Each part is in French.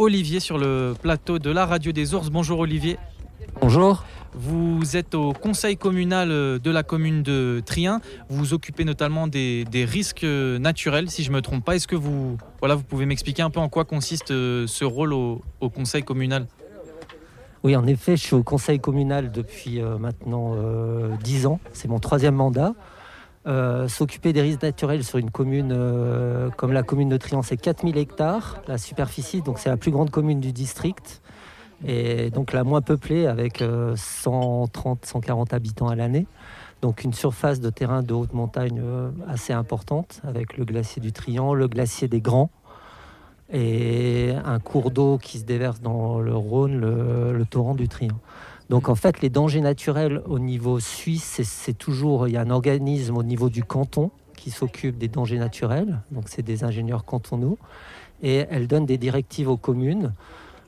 Olivier sur le plateau de la Radio des Ours. Bonjour Olivier. Bonjour. Vous êtes au conseil communal de la commune de Trien. Vous vous occupez notamment des risques naturels, si je ne me trompe pas. Est-ce que vous pouvez m'expliquer un peu en quoi consiste ce rôle au conseil communal ? Oui, en effet, je suis au conseil communal depuis maintenant 10 ans. C'est mon 3e mandat. S'occuper des risques naturels sur une commune comme la commune de Trien, c'est 4000 hectares, la superficie. Donc c'est la plus grande commune du district. Et donc la moins peuplée avec 130-140 habitants à l'année. Donc une surface de terrain de haute montagne assez importante avec le glacier du Trien, le glacier des Grands et un cours d'eau qui se déverse dans le Rhône, le torrent du Trien. Donc en fait les dangers naturels au niveau suisse, c'est toujours, il y a un organisme au niveau du canton qui s'occupe des dangers naturels, donc c'est des ingénieurs cantonaux, et elle donne des directives aux communes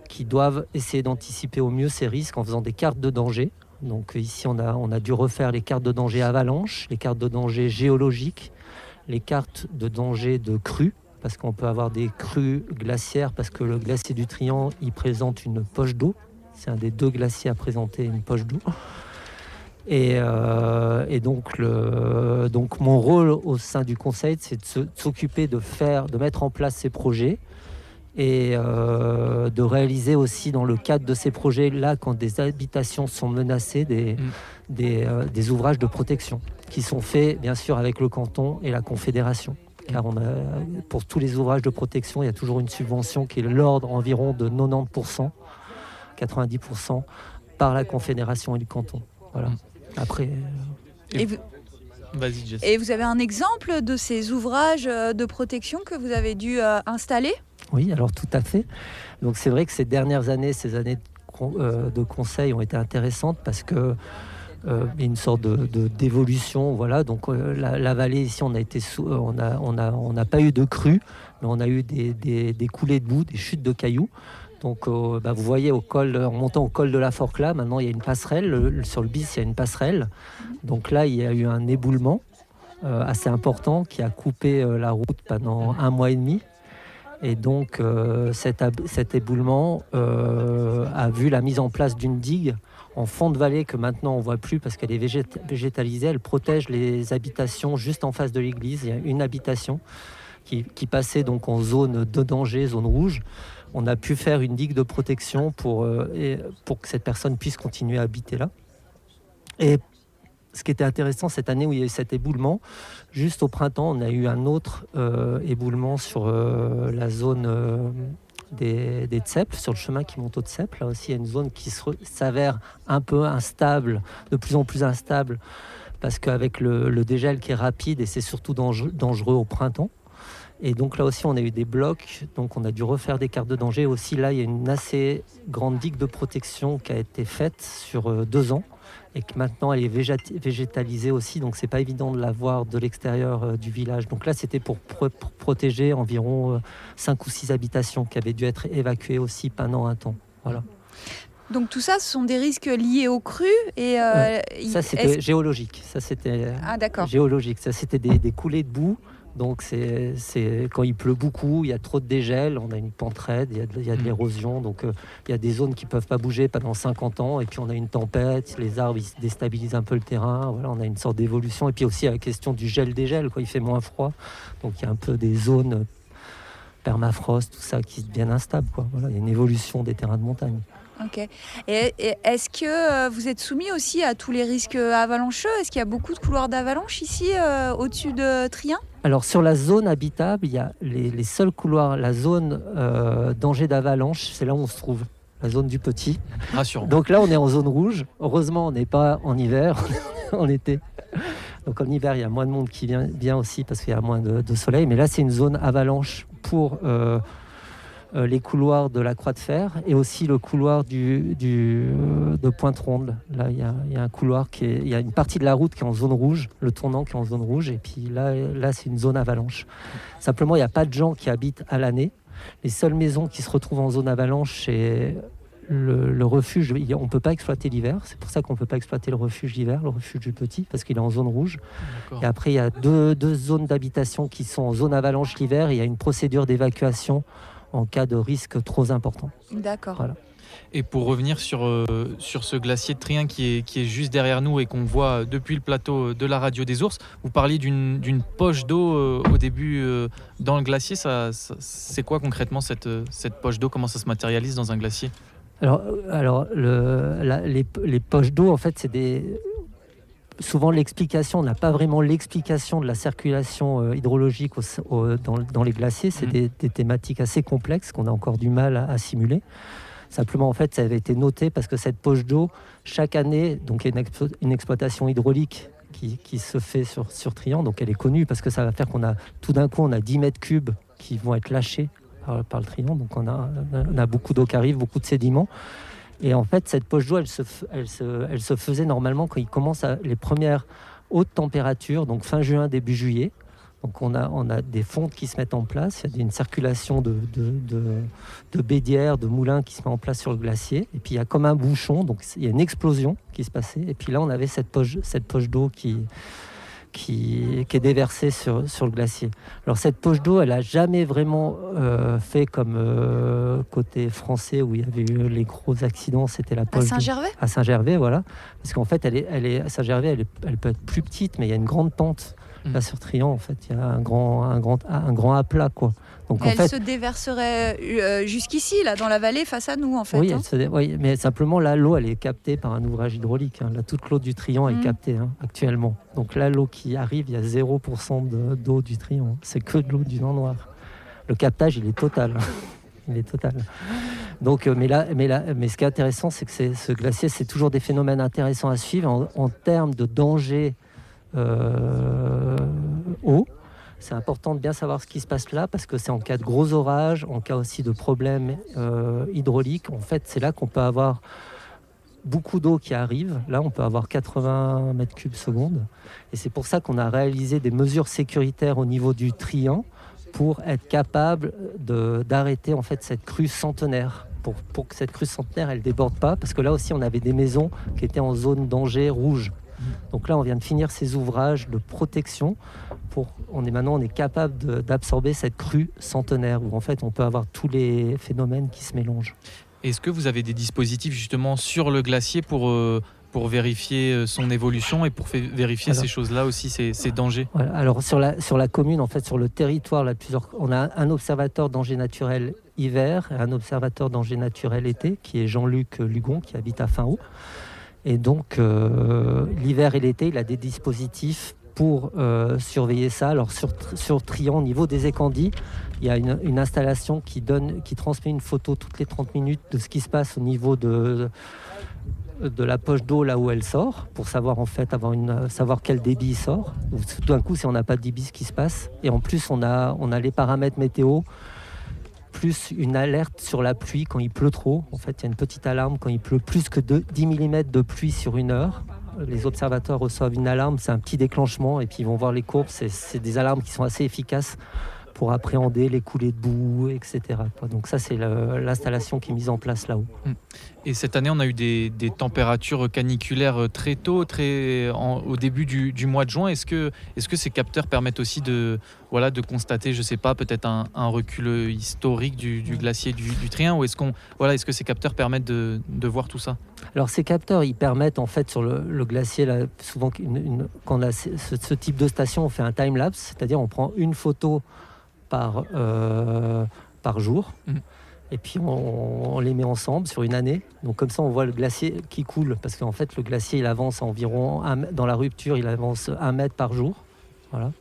qui doivent essayer d'anticiper au mieux ces risques en faisant des cartes de danger. Donc ici, on a dû refaire les cartes de danger avalanche, les cartes de danger géologiques, les cartes de danger de crues, parce qu'on peut avoir des crues glaciaires, parce que le glacier du Trien, il présente une poche d'eau. C'est un des 2 glaciers à présenter une poche d'eau. Et donc mon rôle au sein du conseil, c'est de s'occuper de mettre en place ces projets, et de réaliser aussi dans le cadre de ces projets-là, quand des habitations sont menacées, des ouvrages de protection qui sont faits bien sûr avec le canton et la confédération. Car pour tous les ouvrages de protection, il y a toujours une subvention qui est de l'ordre environ de 90%, 90% par la confédération et le canton. Voilà. Après... Vas-y, Jess. Et vous avez un exemple de ces ouvrages de protection que vous avez dû installer ? Oui, alors tout à fait. Donc c'est vrai que ces années de conseil ont été intéressantes parce que une sorte d'évolution, voilà. Donc la vallée ici, on n'a pas eu de crue, mais on a eu des coulées de boue, des chutes de cailloux. Donc vous voyez en montant au col de la Forclaz, maintenant il y a une passerelle, sur le bis il y a une passerelle. Donc là il y a eu un éboulement assez important qui a coupé la route pendant 1 mois et demi. Et donc cet éboulement a vu la mise en place d'une digue en fond de vallée que maintenant on ne voit plus parce qu'elle est végétalisée. Elle protège les habitations juste en face de l'église. Il y a une habitation qui passait donc en zone de danger, zone rouge. On a pu faire une digue de protection pour que cette personne puisse continuer à habiter là. Et ce qui était intéressant cette année où il y a eu cet éboulement, juste au printemps, on a eu un autre éboulement sur la zone des Tseples, sur le chemin qui monte au Tseples. Là aussi, il y a une zone qui s'avère un peu instable, de plus en plus instable, parce qu'avec le dégel qui est rapide, et c'est surtout dangereux au printemps. Et donc là aussi, on a eu des blocs, donc on a dû refaire des cartes de danger. Aussi là, il y a une assez grande digue de protection qui a été faite sur 2 ans et que maintenant elle est végétalisée aussi, donc c'est pas évident de la voir de l'extérieur du village. Donc là, c'était pour protéger environ 5 ou 6 habitations qui avaient dû être évacuées aussi pendant un temps. Voilà. Donc tout ça, ce sont des risques liés aux crues et ça c'était géologique. Ça c'était géologique. Ça c'était des coulées de boue. Donc c'est quand il pleut beaucoup, il y a trop de dégel, on a une pente raide, il y a de l'érosion, donc il y a des zones qui ne peuvent pas bouger pendant 50 ans, et puis on a une tempête, les arbres ils déstabilisent un peu le terrain, voilà, on a une sorte d'évolution, et puis aussi la question du gel-dégel, il fait moins froid, donc il y a un peu des zones permafrost, tout ça qui deviennent instables, voilà, il y a une évolution des terrains de montagne. Ok. Et est-ce que vous êtes soumis aussi à tous les risques avalancheux ? Est-ce qu'il y a beaucoup de couloirs d'avalanche ici, au-dessus de Trien ? Alors sur la zone habitable, il y a les seuls couloirs, la zone danger d'avalanche, c'est là où on se trouve, la zone du Petit. Rassurant. Donc là, on est en zone rouge. Heureusement, on n'est pas en hiver, en été. Donc en hiver, il y a moins de monde qui vient aussi parce qu'il y a moins de soleil. Mais là, c'est une zone avalanche pour... les couloirs de la Croix de Fer et aussi le couloir de Pointe-Ronde. Là, il y a un couloir il y a une partie de la route qui est en zone rouge, le tournant qui est en zone rouge, et puis là c'est une zone avalanche. Simplement, il n'y a pas de gens qui habitent à l'année. Les seules maisons qui se retrouvent en zone avalanche, c'est le refuge. On ne peut pas exploiter l'hiver, c'est pour ça qu'on ne peut pas exploiter le refuge l'hiver, le refuge du Petit, parce qu'il est en zone rouge. D'accord. Et après, il y a deux zones d'habitation qui sont en zone avalanche l'hiver, et il y a une procédure d'évacuation en cas de risque trop important. D'accord. Voilà. Et pour revenir sur ce glacier de Trien qui est juste derrière nous et qu'on voit depuis le plateau de la radio des ours, vous parliez d'une poche d'eau au début dans le glacier. C'est quoi concrètement cette poche d'eau? Comment ça se matérialise dans un glacier? Alors les poches d'eau, en fait, c'est souvent l'explication, on n'a pas vraiment l'explication de la circulation hydrologique dans les glaciers. C'est des thématiques assez complexes qu'on a encore du mal à simuler. Simplement, en fait, ça avait été noté parce que cette poche d'eau, chaque année, donc il y a une exploitation hydraulique qui se fait sur Trien, donc elle est connue parce que ça va faire tout d'un coup, on a 10 mètres cubes qui vont être lâchés par le Trien, donc on a beaucoup d'eau qui arrive, beaucoup de sédiments. Et en fait, cette poche d'eau, elle se faisait normalement quand il commence les premières hautes températures, donc fin juin, début juillet. Donc on a des fontes qui se mettent en place, il y a une circulation de bédières, de moulins qui se met en place sur le glacier. Et puis il y a comme un bouchon, donc il y a une explosion qui se passait. Et puis là, on avait cette poche d'eau qui est déversée sur le glacier. Alors cette poche d'eau, elle n'a jamais vraiment fait comme côté français où il y avait eu les gros accidents, c'était la poche à Saint-Gervais. À Saint-Gervais, voilà. Parce qu'en fait, à Saint-Gervais, elle peut être plus petite, mais il y a une grande pente. Là sur Trien, en fait, il y a un grand aplat, quoi. Donc, elle se déverserait jusqu'ici, là, dans la vallée, face à nous, en fait. Oui, oui, mais simplement, là, l'eau, elle est captée par un ouvrage hydraulique. Là, toute l'eau du Trien est captée actuellement. Donc là, l'eau qui arrive, il y a 0% d'eau du Trien. C'est que de l'eau du Nord Noir. Le captage, il est total. Il est total. Donc, mais ce qui est intéressant, c'est que ce glacier, c'est toujours des phénomènes intéressants à suivre en termes de danger eau. C'est important de bien savoir ce qui se passe là parce que c'est en cas de gros orages, en cas aussi de problèmes hydrauliques. En fait, c'est là qu'on peut avoir beaucoup d'eau qui arrive. Là, on peut avoir 80 mètres cubes seconde. Et c'est pour ça qu'on a réalisé des mesures sécuritaires au niveau du Trien pour être capable d'arrêter en fait cette crue centenaire. Pour que cette crue centenaire, elle déborde pas. Parce que là aussi, on avait des maisons qui étaient en zone danger rouge. Donc là, on vient de finir ces ouvrages de protection. On est capable d'absorber cette crue centenaire où en fait on peut avoir tous les phénomènes qui se mélangent. Est-ce que vous avez des dispositifs justement sur le glacier pour vérifier son évolution et pour vérifier ces choses-là aussi, ces dangers? Voilà. Alors sur la commune, en fait, sur le territoire, on a un observateur danger naturel hiver et un observateur danger naturel été qui est Jean-Luc Lugon qui habite à Fin-Haut. Et donc, l'hiver et l'été, il a des dispositifs pour surveiller ça. Alors, sur Trien, au niveau des écandis, il y a une installation qui transmet une photo toutes les 30 minutes de ce qui se passe au niveau de la poche d'eau, là où elle sort, pour savoir, en fait, savoir quel débit il sort. Tout d'un coup, si on n'a pas de débit, ce qui se passe. Et en plus, on a les paramètres météo, plus une alerte sur la pluie quand il pleut trop. En fait, il y a une petite alarme quand il pleut plus que 10 mm de pluie sur une heure. Les observateurs reçoivent une alarme, c'est un petit déclenchement et puis ils vont voir les courbes. C'est des alarmes qui sont assez efficaces pour appréhender les coulées de boue, etc. Donc ça, c'est l'installation qui est mise en place là-haut. Et cette année, on a eu des températures caniculaires très tôt, au début du mois de juin. Est-ce que ces capteurs permettent aussi de constater, je ne sais pas, peut-être un recul historique du glacier du Trien, ou est-ce que ces capteurs permettent de voir tout ça? Alors ces capteurs, ils permettent en fait sur le glacier, là, souvent quand on a ce type de station, on fait un time-lapse, c'est-à-dire on prend une photo par jour. Et puis on les met ensemble sur une année. Donc comme ça, on voit le glacier qui coule. Parce qu'en fait, le glacier, il avance environ, dans la rupture, il avance 1 mètre par jour. Voilà.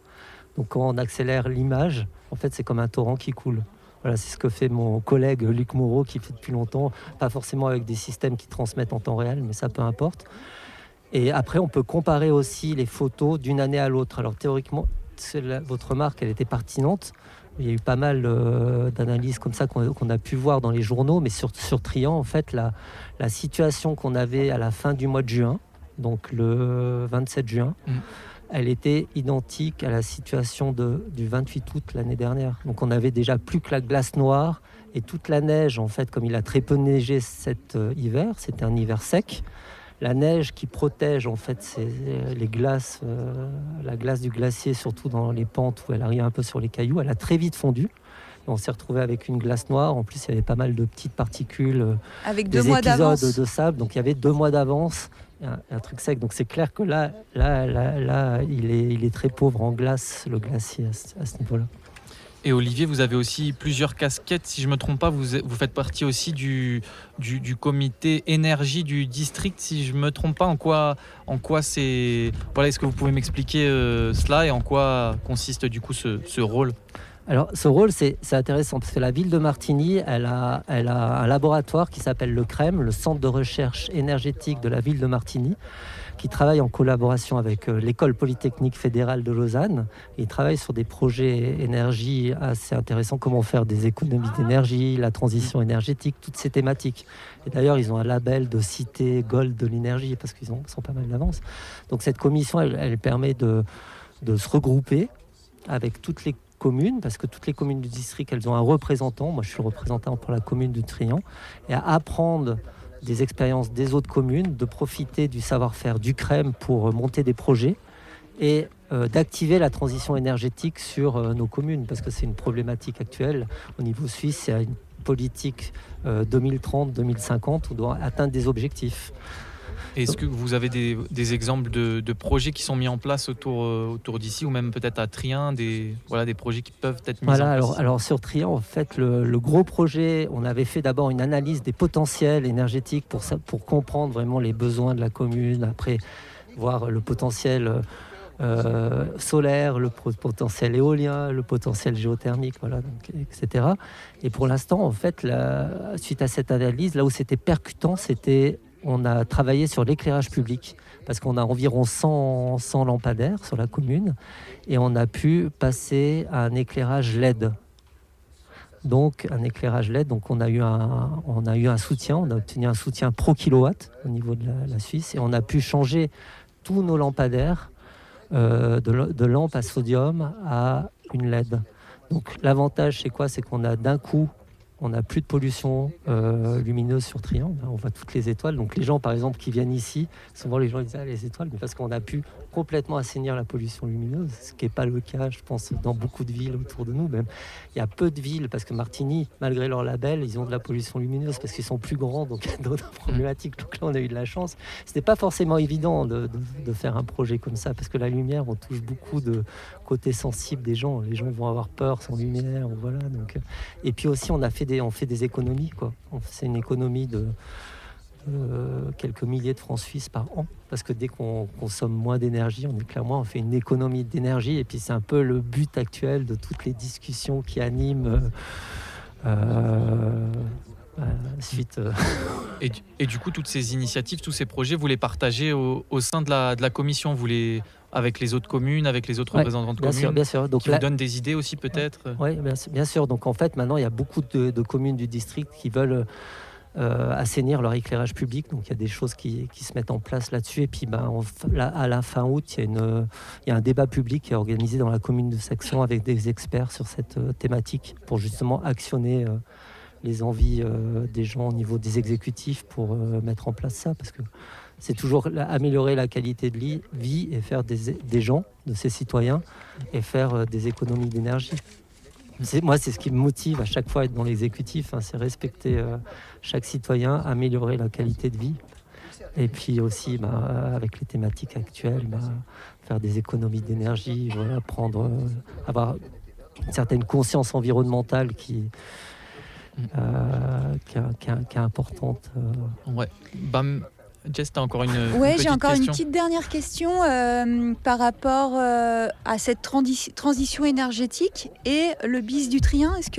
Donc quand on accélère l'image, en fait, c'est comme un torrent qui coule. Voilà, c'est ce que fait mon collègue Luc Moreau, qui fait depuis longtemps. Pas forcément avec des systèmes qui transmettent en temps réel, mais ça, peu importe. Et après, on peut comparer aussi les photos d'une année à l'autre. Alors théoriquement, votre remarque, elle était pertinente. Il y a eu pas mal d'analyses comme ça qu'on a pu voir dans les journaux, mais sur Trien, en fait, la situation qu'on avait à la fin du mois de juin, donc le 27 juin, elle était identique à la situation du 28 août l'année dernière. Donc on avait déjà plus que la glace noire et toute la neige, en fait, comme il a très peu neigé cet hiver, c'était un hiver sec. La neige qui protège en fait les glaces, la glace du glacier, surtout dans les pentes où elle arrive un peu sur les cailloux, elle a très vite fondu. On s'est retrouvé avec une glace noire. En plus, il y avait pas mal de petites particules, Avec 2 des mois épisodes d'avance. de sable. Donc, il y avait 2 mois d'avance, un truc sec. Donc, c'est clair que là il est très pauvre en glace, le glacier, à ce niveau-là. Et Olivier, vous avez aussi plusieurs casquettes. Si je ne me trompe pas, vous faites partie aussi du comité énergie du district. Si je ne me trompe pas, en quoi c'est... Voilà, est-ce que vous pouvez m'expliquer cela et en quoi consiste du coup ce rôle ? Alors, ce rôle, c'est intéressant parce que la ville de Martigny, elle a un laboratoire qui s'appelle le CREM, le Centre de recherche énergétique de la ville de Martigny, qui travaille en collaboration avec l'École polytechnique fédérale de Lausanne. Ils travaillent sur des projets énergie assez intéressants, comment faire des économies d'énergie, la transition énergétique, toutes ces thématiques. Et d'ailleurs, ils ont un label de cité Gold de l'énergie parce qu'ils sont pas mal d'avance. Donc cette commission, elle permet de se regrouper avec toutes les communes, parce que toutes les communes du district, elles ont un représentant. Moi, je suis le représentant pour la commune du Trian, et à apprendre des expériences des autres communes, de profiter du savoir-faire du CREM pour monter des projets et d'activer la transition énergétique sur nos communes, parce que c'est une problématique actuelle. Au niveau suisse, il y a une politique 2030-2050 où on doit atteindre des objectifs. Est-ce que vous avez des exemples de projets qui sont mis en place autour d'ici, ou même peut-être à Trien, des projets qui peuvent être mis en place? Alors sur Trien, en fait, le gros projet, on avait fait d'abord une analyse des potentiels énergétiques pour comprendre vraiment les besoins de la commune, après voir le potentiel solaire, le potentiel éolien, le potentiel géothermique, etc. Et pour l'instant, en fait, suite à cette analyse, là où c'était percutant, on a travaillé sur l'éclairage public parce qu'on a environ 100 lampadaires sur la commune et on a pu passer à un éclairage LED. Donc un éclairage LED, donc on a eu un soutien, on a obtenu un soutien pro kilowatt au niveau de la Suisse et on a pu changer tous nos lampadaires de lampes à sodium à une LED. Donc l'avantage c'est quoi? C'est qu'on a d'un coup, on n'a plus de pollution lumineuse sur Trien, on voit toutes les étoiles. Donc les gens, par exemple, qui viennent ici, souvent les gens ils disent les étoiles, mais parce qu'on a pu complètement assainir la pollution lumineuse, ce qui n'est pas le cas, je pense, dans beaucoup de villes autour de nous. Même il y a peu de villes, parce que Martigny, malgré leur label, ils ont de la pollution lumineuse parce qu'ils sont plus grands, donc il y a d'autres problématiques. Donc là, on a eu de la chance. C'était pas forcément évident de faire un projet comme ça, parce que la lumière, on touche beaucoup de côté sensible des gens. Les gens vont avoir peur sans lumière, voilà. Donc, et puis aussi, on fait des économies, quoi. C'est une économie de quelques milliers de francs suisses par an, parce que dès qu'on consomme moins d'énergie, on fait une économie d'énergie, et puis c'est un peu le but actuel de toutes les discussions qui animent suite. Et du coup, toutes ces initiatives, tous ces projets, vous les partagez au sein de la commission, avec les autres communes, avec les autres représentants de communes, bien sûr. Donc qui vous donnent des idées aussi peut-être. Oui, bien sûr. Donc en fait, maintenant, il y a beaucoup de communes du district qui veulent assainir leur éclairage public. Donc il y a des choses qui se mettent en place là-dessus. Et puis à la fin août, il y a un débat public qui est organisé dans la commune de Saxon avec des experts sur cette thématique pour justement actionner les envies des gens au niveau des exécutifs pour mettre en place ça, parce que c'est toujours améliorer la qualité de vie et faire des gens, de ces citoyens, et faire des économies d'énergie. Moi, c'est ce qui me motive à chaque fois à être dans l'exécutif, c'est respecter chaque citoyen, améliorer la qualité de vie. Et puis aussi, avec les thématiques actuelles, faire des économies d'énergie, avoir une certaine conscience environnementale qui est importante. Ouais. Jess, tu as encore une j'ai encore question. Une petite dernière question par rapport à cette transition énergétique et le BIS du Trien. Est-ce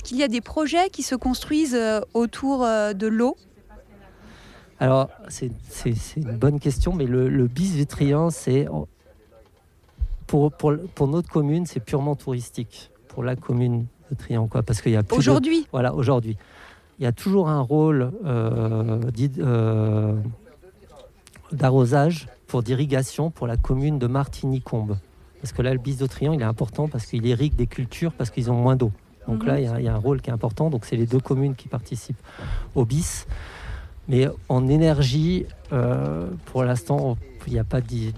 qu'il y a des projets qui se construisent autour de l'eau? Alors, c'est une bonne question, mais le BIS du Trien, c'est pour notre commune, c'est purement touristique. Pour la commune de Trien, quoi, parce qu'il y a plus aujourd'hui. Aujourd'hui. Il y a toujours un rôle d'arrosage d'irrigation pour la commune de Martigny-Combe. Parce que là, le BIS de Trien, il est important parce qu'il irrigue des cultures parce qu'ils ont moins d'eau. Donc là, il y a un rôle qui est important. Donc c'est les deux communes qui participent au BIS. Mais en énergie, pour l'instant, il n'y a pas de...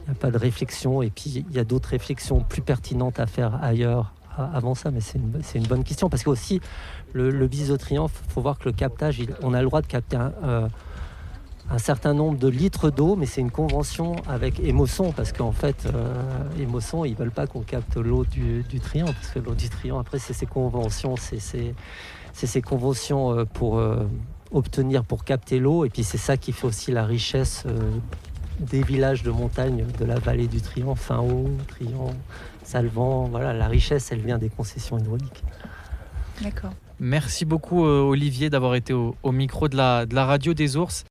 Il n'y a pas de réflexion. Et puis, il y a d'autres réflexions plus pertinentes à faire ailleurs avant ça. Mais c'est une bonne question. Parce que aussi, le bis de Trient, il faut voir que le captage, on a le droit de capter un certain nombre de litres d'eau, mais c'est une convention avec Émosson, parce qu'en fait, Émosson, ils veulent pas qu'on capte l'eau du Trient, parce que l'eau du Trient, après, c'est ses conventions, c'est ses conventions pour obtenir, pour capter l'eau, et puis c'est ça qui fait aussi la richesse des villages de montagne de la vallée du Trient, Fin-Haut, Trient, Salvan. Voilà, la richesse, elle vient des concessions hydrauliques. D'accord. Merci beaucoup Olivier d'avoir été au micro de la radio des ours.